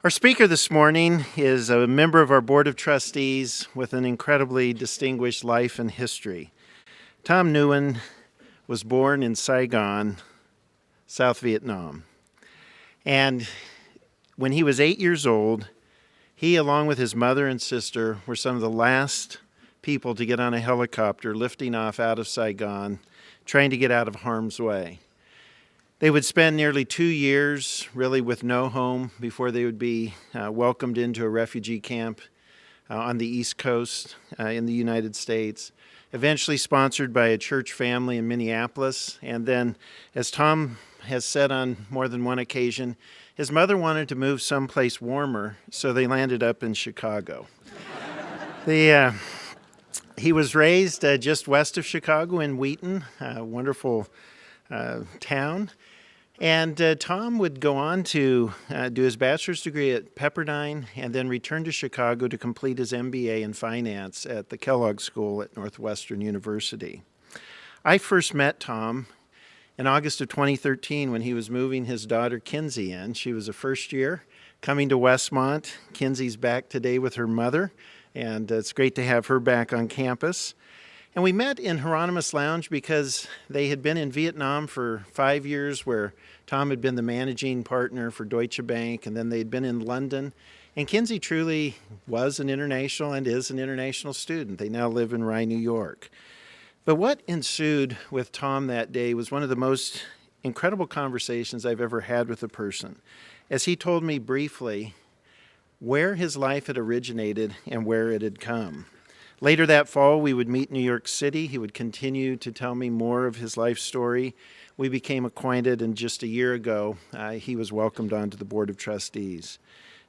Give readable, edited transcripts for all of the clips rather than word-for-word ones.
Our speaker this morning is a member of our Board of Trustees with an incredibly distinguished life and history. Tom Nguyen was born in Saigon, South Vietnam. And when he was 8 years old, he, along with his mother and sister, were some of the last people to get on a helicopter lifting off out of Saigon, trying to get out of harm's way. They would spend nearly 2 years really with no home before they would be welcomed into a refugee camp on the East Coast in the United States, eventually sponsored by a church family in Minneapolis. And then, as Tom has said on more than one occasion, his mother wanted to move someplace warmer, so they landed up in Chicago. He was raised just west of Chicago in Wheaton, a wonderful town. And Tom would go on to do his bachelor's degree at Pepperdine and then return to Chicago to complete his MBA in finance at the Kellogg School at Northwestern University. I first met Tom in August of 2013 when he was moving his daughter Kinsey in. She was a first year coming to Westmont. Kinsey's back today with her mother, and it's great to have her back on campus. And we met in Hieronymus Lounge because they had been in Vietnam for 5 years, where Tom had been the managing partner for Deutsche Bank, and then they'd been in London. And Kinsey truly was an international and is an international student. They now live in Rye, New York. But what ensued with Tom that day was one of the most incredible conversations I've ever had with a person, as he told me briefly where his life had originated and where it had come. Later that fall, we would meet in New York City. He would continue to tell me more of his life story. We became acquainted, and just a year ago, he was welcomed onto the Board of Trustees.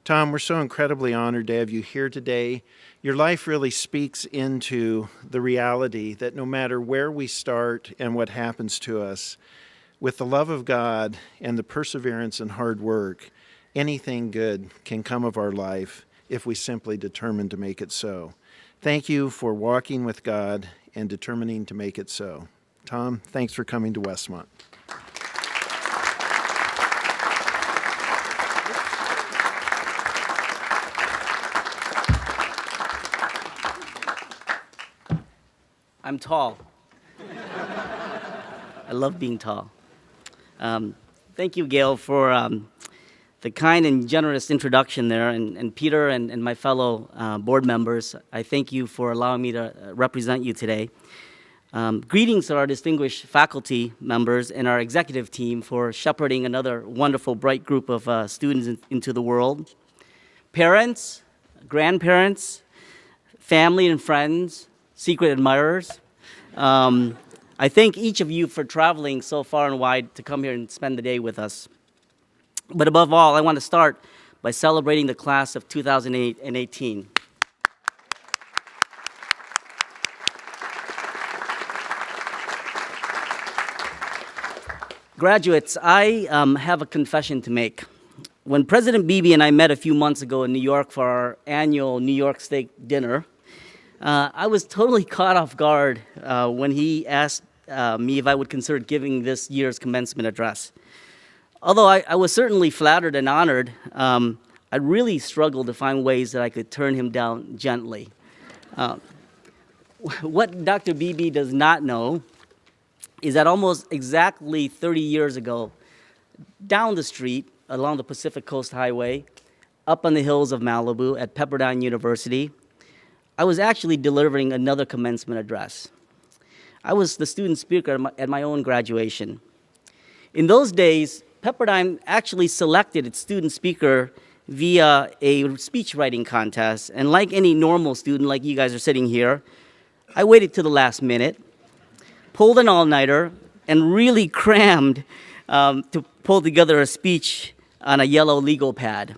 Tom, we're so incredibly honored to have you here today. Your life really speaks into the reality that no matter where we start and what happens to us, with the love of God and the perseverance and hard work, anything good can come of our life if we simply determine to make it so. Thank you for walking with God and determining to make it so. Tom, thanks for coming to Westmont. I'm tall. I love being tall. Thank you, Gail, for the kind and generous introduction there, and Peter and my fellow board members, I thank you for allowing me to represent you today. Greetings to our distinguished faculty members and our executive team for shepherding another wonderful, bright group of students into the world. Parents, grandparents, family and friends, secret admirers, I thank each of you for traveling so far and wide to come here and spend the day with us. But above all, I want to start by celebrating the class of 2018. Graduates, I have a confession to make. When President Beebe and I met a few months ago in New York for our annual New York steak dinner, I was totally caught off guard when he asked me if I would consider giving this year's commencement address. Although I was certainly flattered and honored, I really struggled to find ways that I could turn him down gently. What Dr. Beebe does not know is that almost exactly 30 years ago, down the street along the Pacific Coast Highway, up on the hills of Malibu at Pepperdine University, I was actually delivering another commencement address. I was the student speaker at my own graduation. In those days, Pepperdine actually selected its student speaker via a speech writing contest. And like any normal student, like you guys are sitting here, I waited to the last minute, pulled an all-nighter, and really crammed to pull together a speech on a yellow legal pad.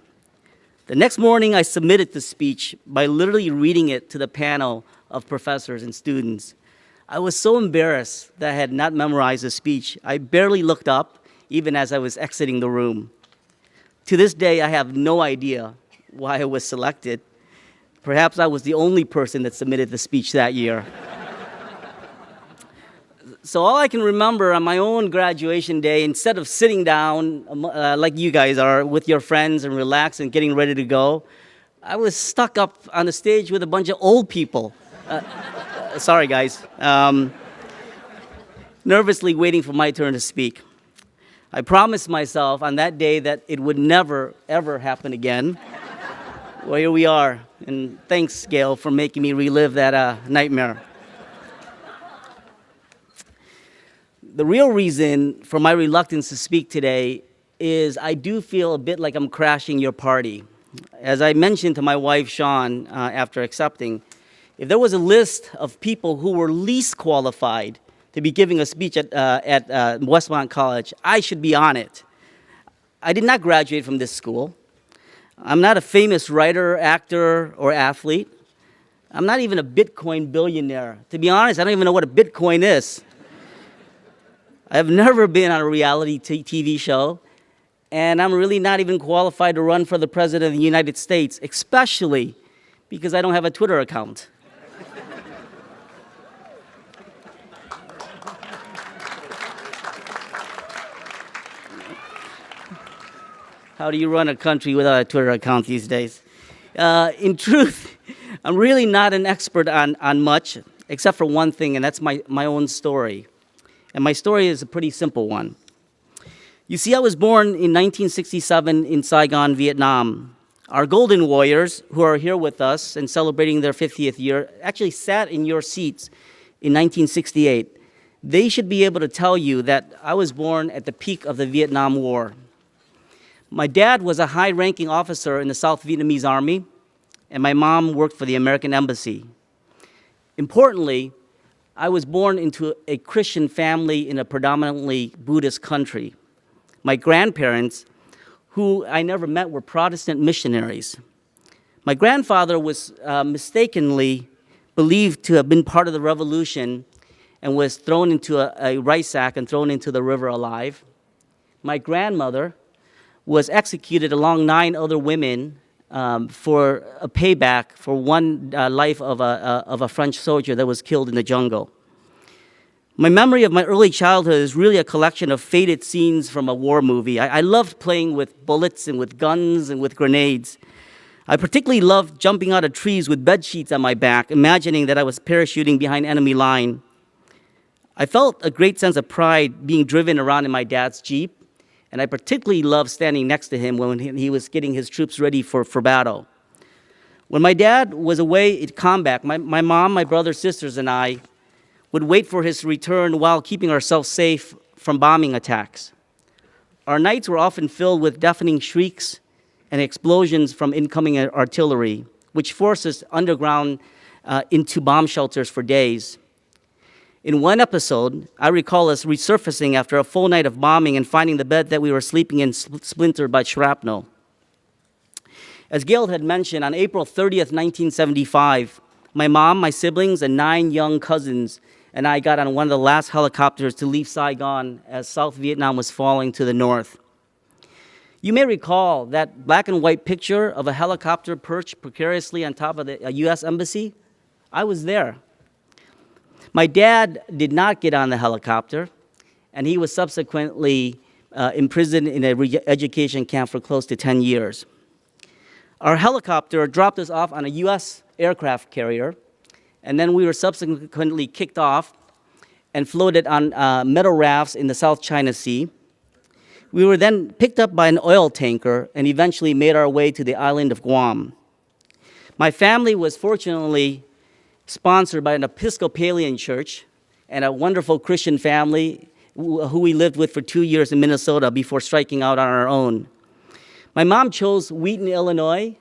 The next morning, I submitted the speech by literally reading it to the panel of professors and students. I was so embarrassed that I had not memorized the speech. I barely looked up, even as I was exiting the room. To this day, I have no idea why I was selected. Perhaps I was the only person that submitted the speech that year. So all I can remember on my own graduation day, instead of sitting down like you guys are with your friends and relax and getting ready to go, I was stuck up on the stage with a bunch of old people. Sorry, guys. Nervously waiting for my turn to speak. I promised myself on that day that it would never, ever happen again. Well, here we are. And thanks, Gail, for making me relive that nightmare. The real reason for my reluctance to speak today is I do feel a bit like I'm crashing your party. As I mentioned to my wife, Sean, after accepting, if there was a list of people who were least qualified to be giving a speech at Westmont College, I should be on it. I did not graduate from this school. I'm not a famous writer, actor, or athlete. I'm not even a Bitcoin billionaire. To be honest, I don't even know what a Bitcoin is. I've never been on a reality TV show, and I'm really not even qualified to run for the President of the United States, especially because I don't have a Twitter account. How do you run a country without a Twitter account these days? In truth, I'm really not an expert on much, except for one thing, and that's my own story. And my story is a pretty simple one. You see, I was born in 1967 in Saigon, Vietnam. Our Golden Warriors, who are here with us and celebrating their 50th year, actually sat in your seats in 1968. They should be able to tell you that I was born at the peak of the Vietnam War. My dad was a high-ranking officer in the South Vietnamese Army, and my mom worked for the American Embassy. Importantly, I was born into a Christian family in a predominantly Buddhist country. My grandparents, who I never met, were Protestant missionaries. My grandfather was mistakenly believed to have been part of the revolution and was thrown into a rice sack and thrown into the river alive. My grandmother was executed along 9 other women for a payback for one life of a French soldier that was killed in the jungle. My memory of my early childhood is really a collection of faded scenes from a war movie. I loved playing with bullets and with guns and with grenades. I particularly loved jumping out of trees with bed sheets on my back, imagining that I was parachuting behind enemy line. I felt a great sense of pride being driven around in my dad's Jeep, and I particularly loved standing next to him when he was getting his troops ready for battle. When my dad was away at combat, my mom, my brothers, sisters, and I would wait for his return while keeping ourselves safe from bombing attacks. Our nights were often filled with deafening shrieks and explosions from incoming artillery, which forced us underground into bomb shelters for days. In one episode, I recall us resurfacing after a full night of bombing and finding the bed that we were sleeping in splintered by shrapnel. As Gail had mentioned, on April 30th, 1975, my mom, my siblings, and 9 young cousins and I got on one of the last helicopters to leave Saigon as South Vietnam was falling to the north. You may recall that black and white picture of a helicopter perched precariously on top of the U.S. Embassy. I was there. My dad did not get on the helicopter, and he was subsequently imprisoned in a re-education camp for close to 10 years. Our helicopter dropped us off on a U.S. aircraft carrier, and then we were subsequently kicked off and floated on metal rafts in the South China Sea. We were then picked up by an oil tanker and eventually made our way to the island of Guam. My family was fortunately sponsored by an Episcopalian church and a wonderful Christian family who we lived with for 2 years in Minnesota before striking out on our own. My mom chose Wheaton, Illinois,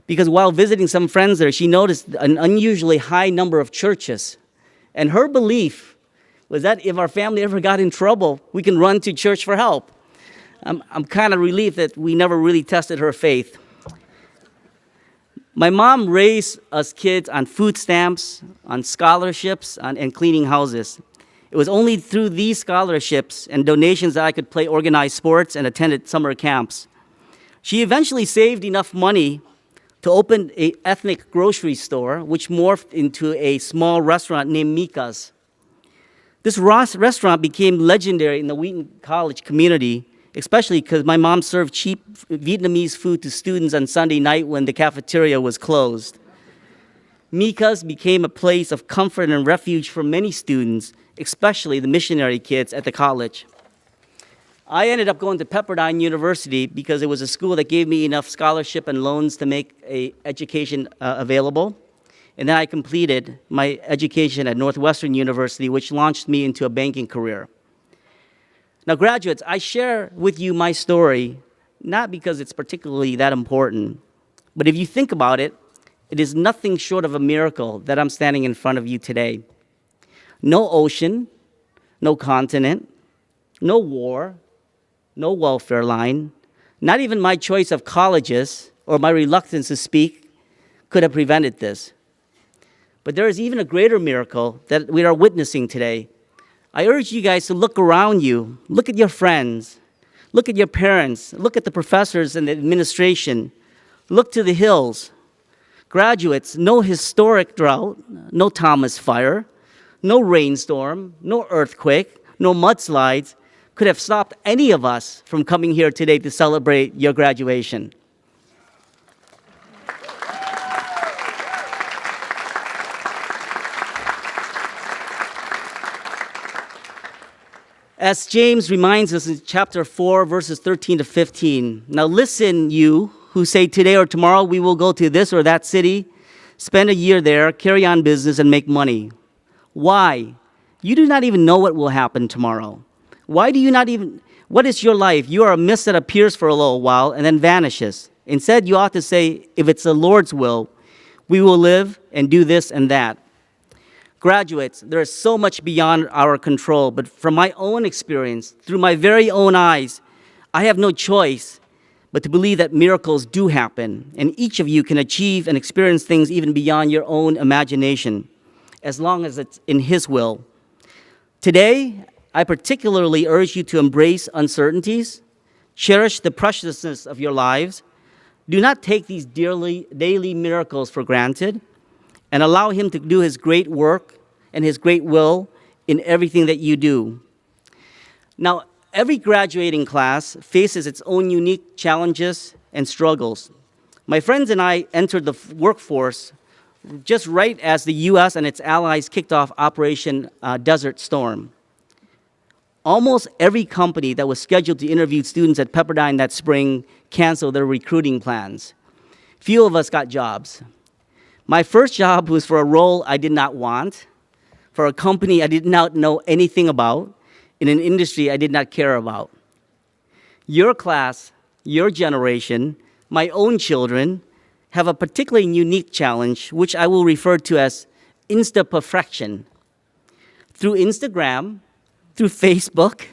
because while visiting some friends there, she noticed an unusually high number of churches. And her belief was that if our family ever got in trouble, we can run to church for help. I'm kind of relieved that we never really tested her faith. My mom raised us kids on food stamps, on scholarships, and cleaning houses. It was only through these scholarships and donations that I could play organized sports and attended summer camps. She eventually saved enough money to open an ethnic grocery store, which morphed into a small restaurant named Mika's. This restaurant became legendary in the Wheaton College community, especially because my mom served cheap Vietnamese food to students on Sunday night when the cafeteria was closed. Mika's became a place of comfort and refuge for many students, especially the missionary kids at the college. I ended up going to Pepperdine University because it was a school that gave me enough scholarship and loans to make an education available. And then I completed my education at Northwestern University, which launched me into a banking career. Now, graduates, I share with you my story, not because it's particularly that important, but if you think about it, it is nothing short of a miracle that I'm standing in front of you today. No ocean, no continent, no war, no welfare line, not even my choice of colleges or my reluctance to speak could have prevented this. But there is even a greater miracle that we are witnessing today. I urge you guys to look around you, look at your friends, look at your parents, look at the professors and the administration, look to the hills. Graduates, no historic drought, no Thomas fire, no rainstorm, no earthquake, no mudslides could have stopped any of us from coming here today to celebrate your graduation. As James reminds us in chapter 4, verses 13 to 15, now listen, you who say today or tomorrow we will go to this or that city, spend a year there, carry on business, and make money. Why? You do not even know what will happen tomorrow. Why do you not even, what is your life? You are a mist that appears for a little while and then vanishes. Instead, you ought to say, if it's the Lord's will, we will live and do this and that. Graduates, there is so much beyond our control, but from my own experience, through my very own eyes, I have no choice but to believe that miracles do happen, and each of you can achieve and experience things even beyond your own imagination, as long as it's in His will. Today, I particularly urge you to embrace uncertainties, cherish the preciousness of your lives, do not take these daily miracles for granted, and allow Him to do His great work and His great will in everything that you do. Now, every graduating class faces its own unique challenges and struggles. My friends and I entered the workforce just right as the U.S. and its allies kicked off Operation Desert Storm. Almost every company that was scheduled to interview students at Pepperdine that spring canceled their recruiting plans. Few of us got jobs. My first job was for a role I did not want, for a company I did not know anything about, in an industry I did not care about. Your class, your generation, my own children, have a particularly unique challenge, which I will refer to as Insta-perfection. Through Instagram, through Facebook,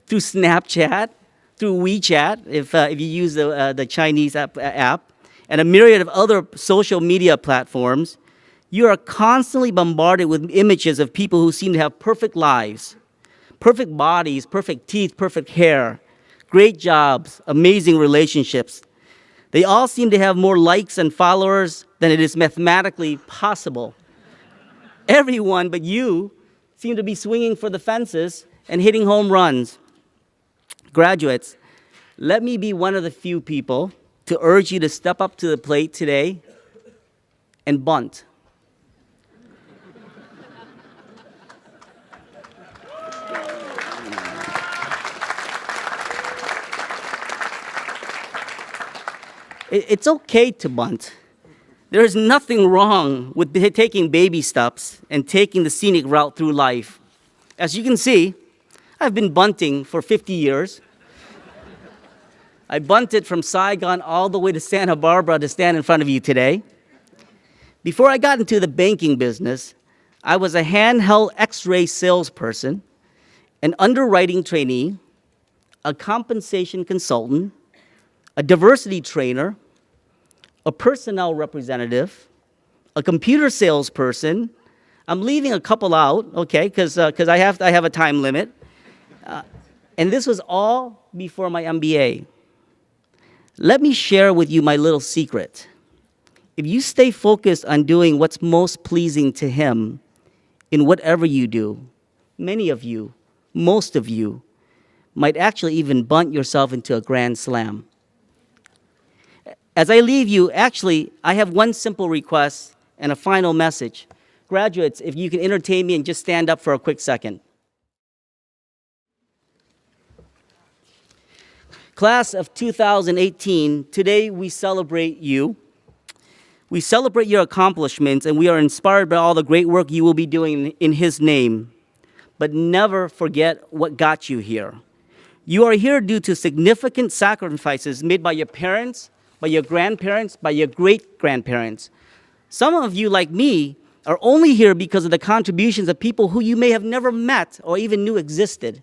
through Snapchat, through WeChat, if you use the Chinese app, and a myriad of other social media platforms, you are constantly bombarded with images of people who seem to have perfect lives, perfect bodies, perfect teeth, perfect hair, great jobs, amazing relationships. They all seem to have more likes and followers than it is mathematically possible. Everyone but you seem to be swinging for the fences and hitting home runs. Graduates, let me be one of the few people to urge you to step up to the plate today and bunt. It's okay to bunt. There is nothing wrong with taking baby steps and taking the scenic route through life. As you can see, I've been bunting for 50 years. I bunted from Saigon all the way to Santa Barbara to stand in front of you today. Before I got into the banking business, I was a handheld X-ray salesperson, an underwriting trainee, a compensation consultant, a diversity trainer, a personnel representative, a computer salesperson. I'm leaving a couple out, okay, because I have a time limit. And this was all before my MBA. Let me share with you my little secret. If you stay focused on doing what's most pleasing to Him in whatever you do, many of you, most of you, might actually even bunt yourself into a grand slam. As I leave you, actually, I have one simple request and a final message. Graduates, if you can entertain me and just stand up for a quick second. Class of 2018, today we celebrate you. We celebrate your accomplishments, and we are inspired by all the great work you will be doing in His name. But never forget what got you here. You are here due to significant sacrifices made by your parents, by your grandparents, by your great-grandparents. Some of you, like me, are only here because of the contributions of people who you may have never met or even knew existed.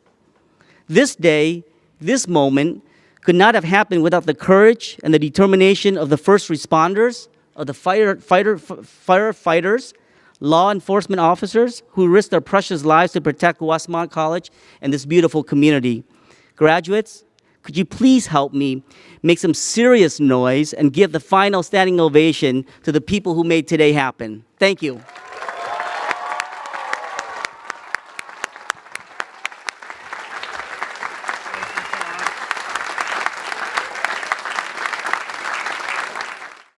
This day, this moment, could not have happened without the courage and the determination of the first responders, of the firefighters, law enforcement officers who risked their precious lives to protect Westmont College and this beautiful community. Graduates, could you please help me make some serious noise and give the final standing ovation to the people who made today happen? Thank you.